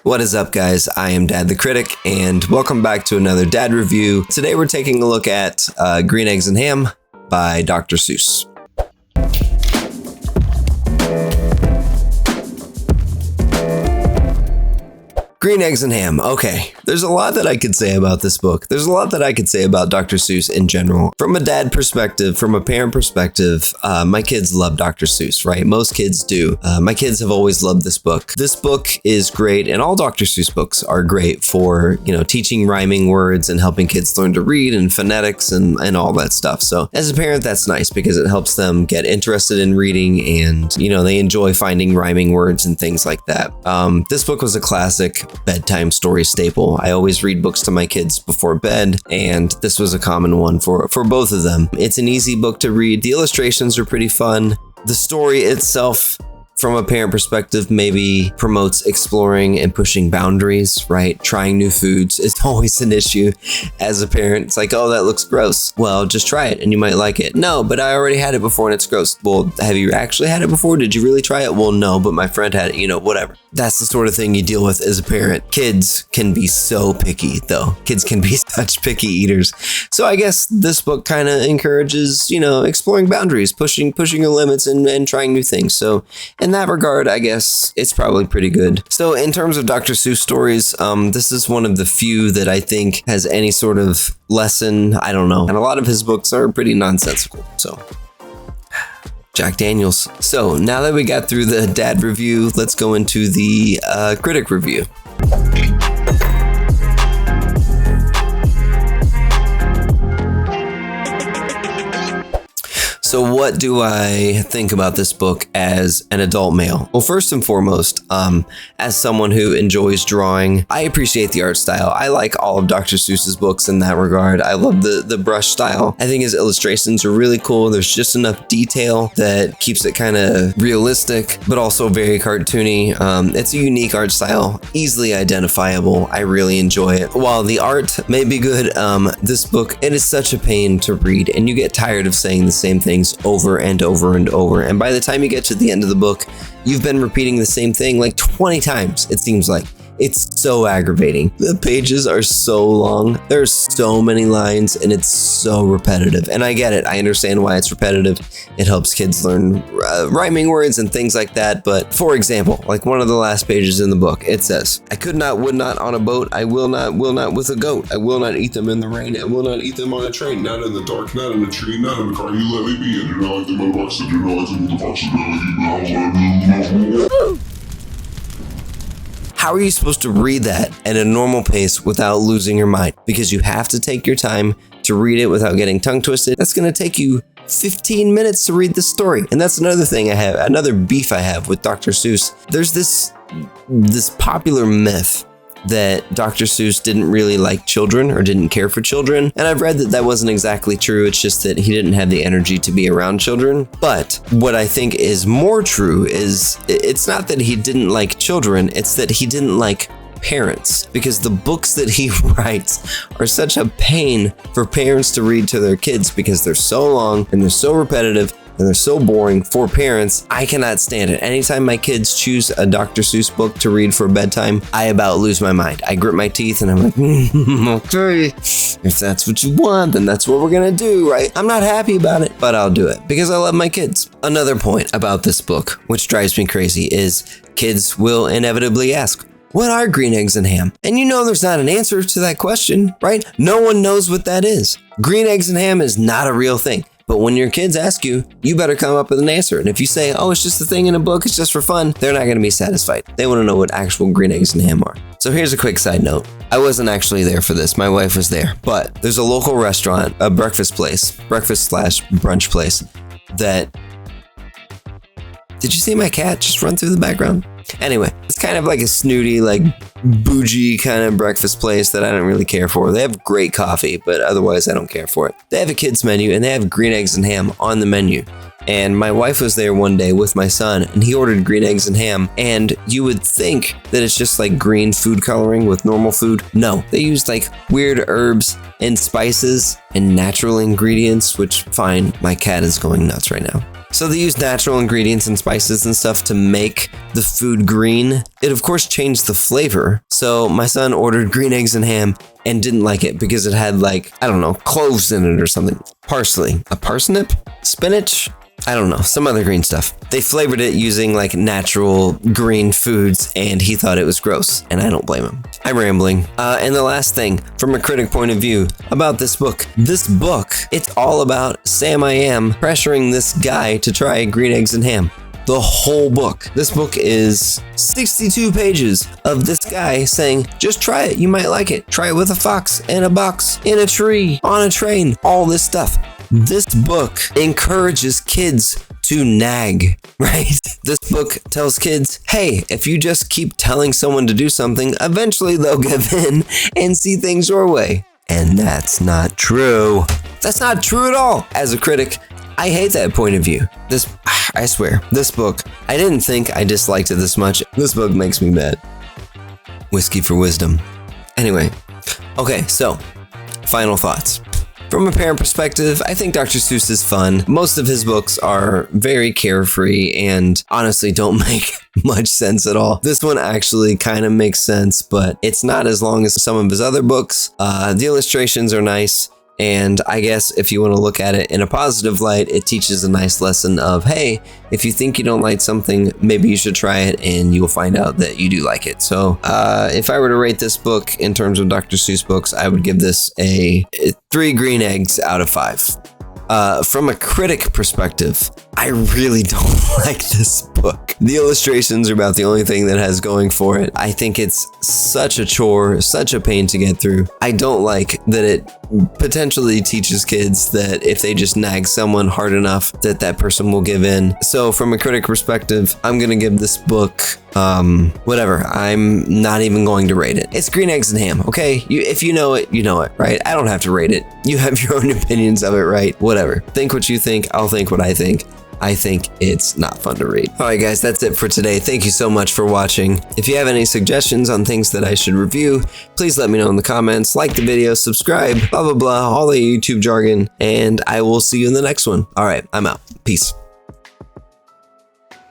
What is up, guys? I am Dad the Critic, and welcome back to another Dad Review. Today we're taking a look at Green Eggs and Ham by Dr. Seuss. Green Eggs and Ham. Okay, there's a lot that I could say about this book. There's a lot that I could say about Dr. Seuss in general. From a dad perspective, from a parent perspective, my kids love Dr. Seuss, right? Most kids do. My kids have always loved this book. This book is great, and all Dr. Seuss books are great for, teaching rhyming words and helping kids learn to read and phonetics and all that stuff. So as a parent, that's nice because it helps them get interested in reading and, they enjoy finding rhyming words and things like that. This book was a classic bedtime story staple. I always read books to my kids before bed, and this was a common one for both of them. It's an easy book to read. The illustrations are pretty fun. The story itself, from a parent perspective, maybe promotes exploring and pushing boundaries, right? Trying new foods is always an issue as a parent. It's like, oh, that looks gross. Well, just try it and you might like it. No, but I already had it before and it's gross. Well, have you actually had it before? Did you really try it? Well, no, but my friend had it, whatever. That's the sort of thing you deal with as a parent. Kids can be so picky, though. Kids can be such picky eaters. So I guess this book kind of encourages, exploring boundaries, pushing your limits and trying new things. So in that regard, I guess it's probably pretty good. So in terms of Dr. Seuss stories, this is one of the few that I think has any sort of lesson. I don't know. And a lot of his books are pretty nonsensical. So Jack Daniels. So now that we got through the dad review, let's go into the critic review. So what do I think about this book as an adult male? Well, first and foremost, as someone who enjoys drawing, I appreciate the art style. I like all of Dr. Seuss's books in that regard. I love the brush style. I think his illustrations are really cool. There's just enough detail that keeps it kind of realistic, but also very cartoony. It's a unique art style, easily identifiable. I really enjoy it. While the art may be good, this book, it is such a pain to read, and you get tired of saying the same things over and over and over. And by the time you get to the end of the book, you've been repeating the same thing like 20 times, it seems like. It's so aggravating. The pages are so long. There's so many lines and it's so repetitive. And I get it. I understand why it's repetitive. It helps kids learn rhyming words and things like that. But for example, like one of the last pages in the book, it says, I could not, would not on a boat. I will not with a goat. I will not eat them in the rain. I will not eat them on a train. Not in the dark, not in a tree, not in the car. You let me be. I do not like them in the box. I do not like them in the box. How are you supposed to read that at a normal pace without losing your mind? Because you have to take your time to read it without getting tongue twisted. That's going to take you 15 minutes to read the story. And that's another thing another beef I have with Dr. Seuss. There's this popular myth that Dr. Seuss didn't really like children or didn't care for children. And I've read that wasn't exactly true. It's just that he didn't have the energy to be around children. But what I think is more true is it's not that he didn't like children, it's that he didn't like parents, because the books that he writes are such a pain for parents to read to their kids because they're so long and they're so repetitive and they're so boring for parents. I cannot stand it. Anytime my kids choose a Dr. Seuss book to read for bedtime, I about lose my mind. I grit my teeth and I'm like, okay, if that's what you want, then that's what we're gonna do, right? I'm not happy about it, but I'll do it because I love my kids. Another point about this book, which drives me crazy, is kids will inevitably ask, what are green eggs and ham? And there's not an answer to that question, right? No one knows what that is. Green eggs and ham is not a real thing. But when your kids ask you, you better come up with an answer. And if you say, oh, it's just a thing in a book, it's just for fun, they're not going to be satisfied. They want to know what actual green eggs and ham are. So here's a quick side note. I wasn't actually there for this. My wife was there. But there's a local restaurant, a breakfast /brunch place that... Did you see my cat just run through the background? Anyway, it's kind of like a snooty, like bougie kind of breakfast place that I don't really care for. They have great coffee, but otherwise I don't care for it. They have a kids menu and they have green eggs and ham on the menu. And my wife was there one day with my son and he ordered green eggs and ham. And you would think that it's just like green food coloring with normal food. No, they used like weird herbs and spices and natural ingredients, which fine, my cat is going nuts right now. So they use natural ingredients and spices and stuff to make the food green. It of course changed the flavor. So my son ordered green eggs and ham and didn't like it because it had like, I don't know, cloves in it or something. Parsley, a parsnip, spinach, I don't know, some other green stuff. They flavored it using like natural green foods and he thought it was gross, and I don't blame him. I'm rambling. And the last thing, from a critic point of view, about this book. This book, it's all about Sam I Am pressuring this guy to try green eggs and ham. The whole book. This book is 62 pages of this guy saying, just try it, you might like it. Try it with a fox, in a box, in a tree, on a train, all this stuff. This book encourages kids to nag, right? This book tells kids, hey, if you just keep telling someone to do something, eventually they'll give in and see things your way. And that's not true. That's not true at all. As a critic, I hate that point of view. I swear, this book, I didn't think I disliked it this much. This book makes me mad. Whiskey for wisdom. Anyway, okay, so, final thoughts. From a parent perspective, I think Dr. Seuss is fun. Most of his books are very carefree and honestly don't make much sense at all. This one actually kind of makes sense, but it's not as long as some of his other books. The illustrations are nice. And I guess if you want to look at it in a positive light, it teaches a nice lesson of, hey, if you think you don't like something, maybe you should try it and you will find out that you do like it. So if I were to rate this book in terms of Dr. Seuss books, I would give this a 3 green eggs out of 5. From a critic perspective, I really don't like this book. The illustrations are about the only thing that has going for it. I think it's such a chore, such a pain to get through. I don't like that it potentially teaches kids that if they just nag someone hard enough, that person will give in. So from a critic perspective, I'm gonna give this book whatever. I'm not even going to rate it. It's green eggs and ham, okay? If you know it, you know it, right? I don't have to rate it. You have your own opinions of it, right? Whatever. Think what you think. I'll think what I think. I think it's not fun to read. All right, guys, that's it for today. Thank you so much for watching. If you have any suggestions on things that I should review, please let me know in the comments. Like the video, subscribe, blah, blah, blah, all the YouTube jargon, and I will see you in the next one. All right, I'm out. Peace.